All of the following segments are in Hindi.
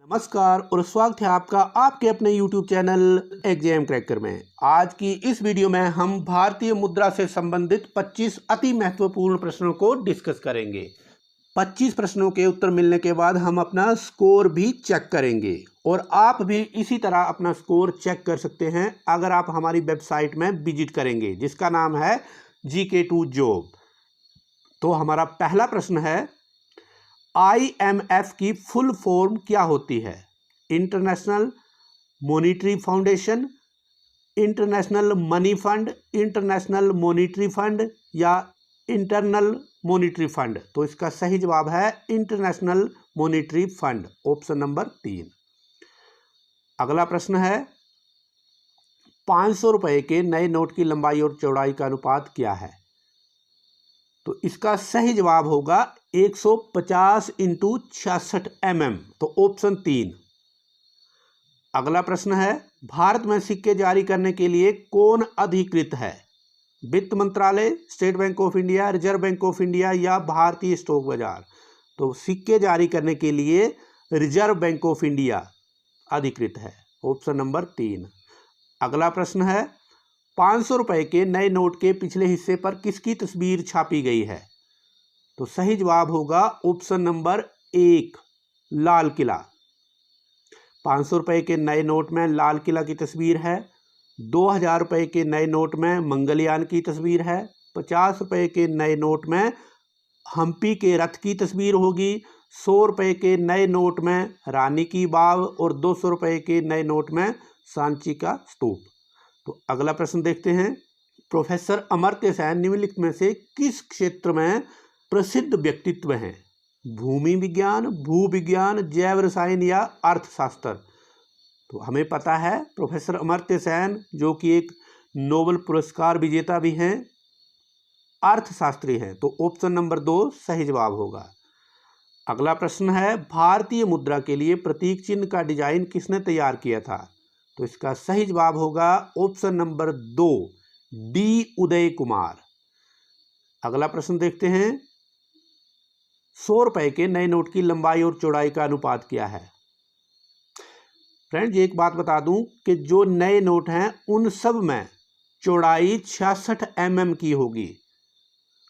नमस्कार और स्वागत है आपका आपके अपने YouTube चैनल एग्जाम क्रैकर में। आज की इस वीडियो में हम भारतीय मुद्रा से संबंधित 25 अति महत्वपूर्ण प्रश्नों को डिस्कस करेंगे। 25 प्रश्नों के उत्तर मिलने के बाद हम अपना स्कोर भी चेक करेंगे और आप भी इसी तरह अपना स्कोर चेक कर सकते हैं अगर आप हमारी वेबसाइट में विजिट करेंगे जिसका नाम है GK2 जॉब। तो हमारा पहला प्रश्न है, IMF की फुल फॉर्म क्या होती है? International monetary foundation, international money fund, international monetary fund या इंटरनल मॉनिटरी फंड? तो इसका सही जवाब है international monetary fund, option number 3। अगला प्रश्न है, 500 रुपए के नए नोट की लंबाई और चौड़ाई का अनुपात क्या है? तो इसका सही जवाब होगा 150 इंटू 66 mm, तो ऑप्शन 3। अगला प्रश्न है, भारत में सिक्के जारी करने के लिए कौन अधिकृत है? वित्त मंत्रालय, state bank of India, reserve bank of India या भारतीय स्टॉक बाजार? तो सिक्के जारी करने के लिए रिजर्व बैंक ऑफ इंडिया अधिकृत है, ऑप्शन नंबर 3। अगला प्रश्न है, 500 रुपए के नए नोट के पिछले हिस्से पर किसकी तस्वीर छापी गई है? तो सही जवाब होगा ऑप्शन नंबर 1, लाल किला। 500 रुपए के नए नोट में लाल किला की तस्वीर है। 2000 रुपए के नए नोट में मंगलयान की तस्वीर है। 50 रुपए के नए नोट में हम्पी के रथ की तस्वीर होगी। 100 रुपए के नए नोट में रानी की बाव और 200 रुपए के नए नोट में सांची का स्तूप। तो अगला प्रश्न देखते हैं, प्रोफेसर अमर्त्य सेन निम्नलिखित में से किस क्षेत्र में प्रसिद्ध व्यक्तित्व हैं? भूमि विज्ञान, भू विज्ञान, जैव रसायन या अर्थशास्त्र? तो हमें पता है प्रोफेसर अमर्त्य सेन जो कि एक नोबेल पुरस्कार विजेता भी हैं, अर्थशास्त्री हैं, तो ऑप्शन नंबर 2 सही जवाब होगा। अगला प्रश्न है, भारतीय मुद्रा के लिए प्रतीक चिन्ह का डिजाइन किसने तैयार किया था? तो इसका सही जवाब होगा option number 2, D Uday Kumar. अगला प्रश्न देखते हैं, 100 रुपए के नए नोट की लंबाई और चौड़ाई का अनुपात क्या है? फ्रेंड्स, एक बात बता दूं कि जो नए नोट हैं उन सब में चौड़ाई 66 mm की होगी।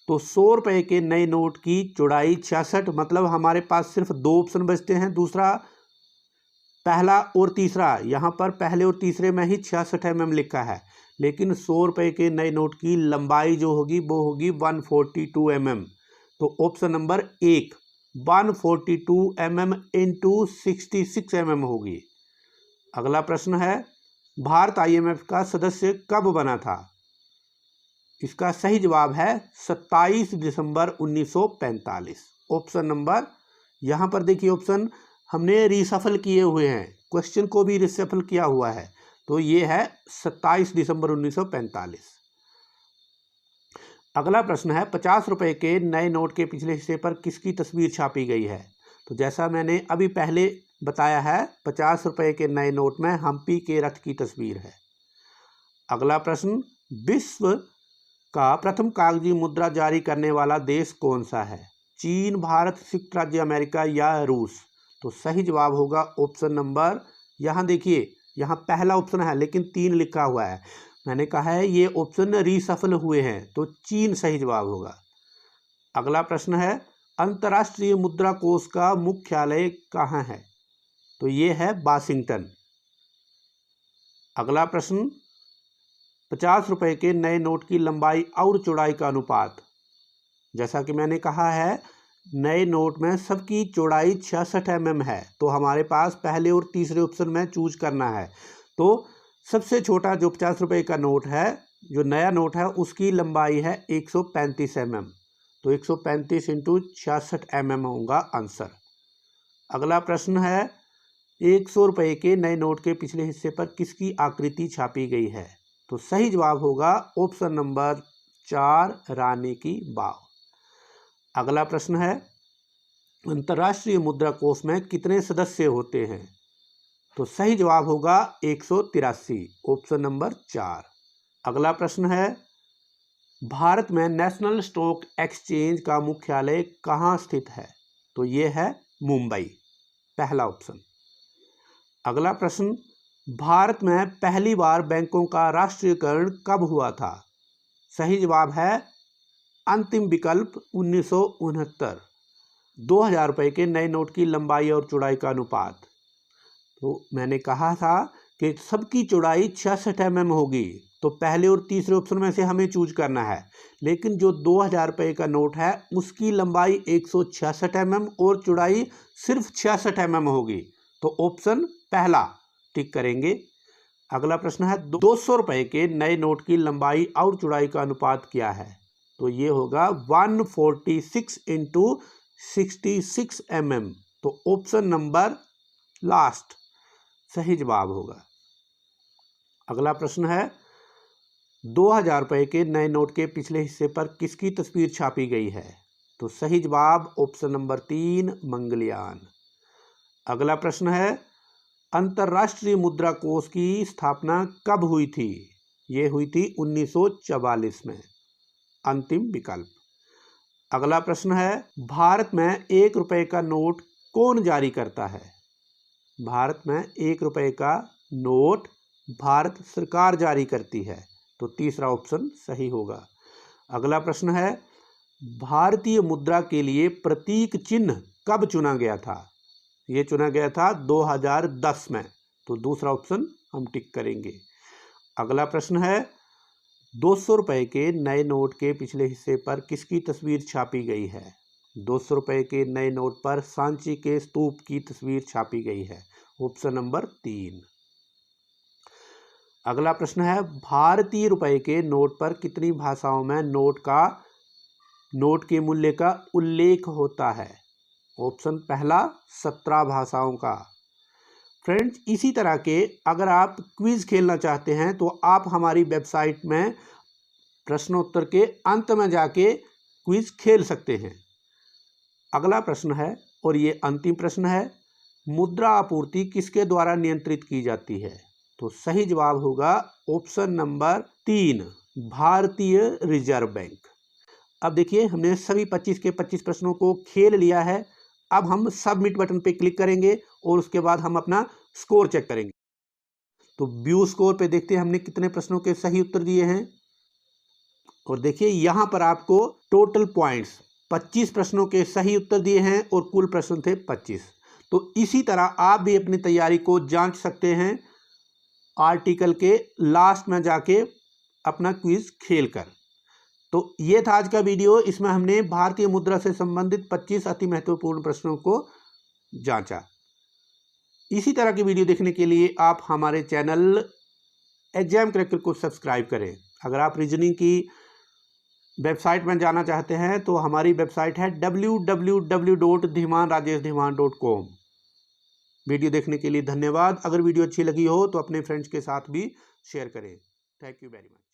तो 100 रुपए के नए नोट की चौड़ाई 66, मतलब हमारे पास सिर्फ 2 ऑप्शन बचते हैं, दूसरा पहला और तीसरा। यहाँ पर पहले और तीसरे में ही 66 mm लिखा है, लेकिन 100 रुपए के नए नोट की लंबाई जो होगी वो होगी 142 mm। तो option number 1 142 mm into 66 mm होगी। अगला प्रश्न है, भारत IMF का सदस्य कब बना था? इसका सही जवाब है 27 दिसंबर 1945, ऑप्शन नंबर, यहाँ पर देखिए ऑप्शन हमने रिसफल किए हुए हैं, क्वेश्चन को भी रिसफल किया हुआ है, तो ये है 27 दिसंबर 1945। अगला प्रश्न है, 50 रुपए के नए नोट के पिछले हिस्से पर किसकी तस्वीर छापी गई है? तो जैसा मैंने अभी पहले बताया है, 50 रुपए के नए नोट में हम्पी के रथ की तस्वीर है। अगला प्रश्न, विश्व का प्रथम कागजी मुद्रा जारी करने वाला देश कौन सा है? चीन, भारत, संयुक्त राज्य अमेरिका या रूस? तो सही जवाब होगा ऑप्शन नंबर, यहाँ देखिए यहाँ पहला ऑप्शन है लेकिन 3 लिखा हुआ है, मैंने कहा है ये ऑप्शन रीसफल हुए हैं, तो चीन सही जवाब होगा। अगला प्रश्न है, अंतर्राष्ट्रीय मुद्रा कोष का मुख्यालय कहाँ है? तो ये है वाशिंगटन। अगला प्रश्न, 50 रुपए के नए नोट की लंबाई और चौड़ाई का अनुपात? जैसा कि मैंने कहा है, नए नोट में सबकी चौड़ाई 66 mm है, तो हमारे पास पहले और तीसरे ऑप्शन में चूज करना है। तो सबसे छोटा जो 50 रुपए का नोट है, जो नया नोट है, उसकी लंबाई है 135 mm, तो 135 इंटू 66 mm होगा आंसर। अगला प्रश्न है, 100 रुपए के नए नोट के पिछले हिस्से पर किसकी आकृति छापी गई है? तो सही जवाब होगा ऑप्शन नंबर 4, रानी की बाव। अगला प्रश्न है, अंतर्राष्ट्रीय मुद्रा कोष में कितने सदस्य होते हैं? तो सही जवाब होगा 183, ऑप्शन नंबर 4। अगला प्रश्न है, भारत में नेशनल स्टॉक एक्सचेंज का मुख्यालय कहाँ स्थित है? तो ये है मुंबई, पहला ऑप्शन। अगला प्रश्न, भारत में पहली बार बैंकों का राष्ट्रीयकरण कब हुआ था? सही जवाब है अंतिम विकल्प 1969। 2000 रुपये के नए नोट की लंबाई और चौड़ाई का अनुपात। तो मैंने कहा था कि सबकी चौड़ाई 66 mm होगी, तो पहले और तीसरे ऑप्शन में से हमें चूज करना है। लेकिन जो 2000 रुपये का नोट है उसकी लंबाई 166 mm और चौड़ाई सिर्फ 66 mm होगी, तो ऑप्शन पहला टिक करेंगे। अगला प्रश्न है, 200 रुपये के नए नोट की लंबाई और चौड़ाई का अनुपात क्या है? तो ये होगा 146 इंटू 66 mm, तो ऑप्शन नंबर लास्ट सही जवाब होगा। अगला प्रश्न है, 2000 रुपये के नए नोट के पिछले हिस्से पर किसकी तस्वीर छापी गई है? तो सही जवाब ऑप्शन नंबर 3 मंगलयान। अगला प्रश्न है, अंतर्राष्ट्रीय मुद्रा कोष की स्थापना कब हुई थी? ये हुई थी 1944 में, अंतिम विकल्प। अगला प्रश्न है, भारत में 1 रुपये का नोट कौन जारी करता है? भारत में 1 रुपये का नोट भारत सरकार जारी करती है, तो तीसरा ऑप्शन सही होगा। अगला प्रश्न है, भारतीय मुद्रा के लिए प्रतीक चिन्ह कब चुना गया था? ये चुना गया था 2010 में, तो दूसरा ऑप्शन हम टिक करेंगे। अगला प्रश्न है, 200 रुपये के नए नोट के पिछले हिस्से पर किसकी तस्वीर छापी गई है? 200 रुपये के नए नोट पर सांची के स्तूप की तस्वीर छापी गई है, ऑप्शन नंबर 3। अगला प्रश्न है, भारतीय रुपये के नोट पर कितनी भाषाओं में नोट के मूल्य का उल्लेख होता है? ऑप्शन पहला 17 भाषाओं का। फ्रेंड्स, इसी तरह के अगर आप क्विज खेलना चाहते हैं तो आप हमारी वेबसाइट में प्रश्नोत्तर के अंत में जाके क्विज खेल सकते हैं। अगला प्रश्न है, और ये अंतिम प्रश्न है, मुद्रा आपूर्ति किसके द्वारा नियंत्रित की जाती है? तो सही जवाब होगा ऑप्शन नंबर 3 भारतीय रिजर्व बैंक। अब देखिए, हमने सभी 25 के 25 प्रश्नों को खेल लिया है। अब हम सबमिट बटन पे क्लिक करेंगे और उसके बाद हम अपना स्कोर चेक करेंगे। तो व्यू स्कोर पे देखते हैं हमने कितने प्रश्नों के सही उत्तर दिए हैं। और देखिए, यहां पर आपको टोटल पॉइंट्स 25 प्रश्नों के सही उत्तर दिए हैं और कुल प्रश्न थे 25। तो इसी तरह आप भी अपनी तैयारी को जांच सकते हैं आर्टिकल के लास्ट में जाके अपना क्विज खेलकर। तो ये था आज का वीडियो। इसमें हमने भारतीय मुद्रा से संबंधित 25 अति महत्वपूर्ण प्रश्नों को जांचा। इसी तरह की वीडियो देखने के लिए आप हमारे चैनल एग्जाम क्रैकर को सब्सक्राइब करें। अगर आप रीजनिंग की वेबसाइट में जाना चाहते हैं तो हमारी वेबसाइट है www.dhimanrajeshdiman.com। वीडियो देखने के लिए धन्यवाद। अगर वीडियो अच्छी लगी हो तो अपने फ्रेंड्स के साथ भी शेयर करें। Thank you very much.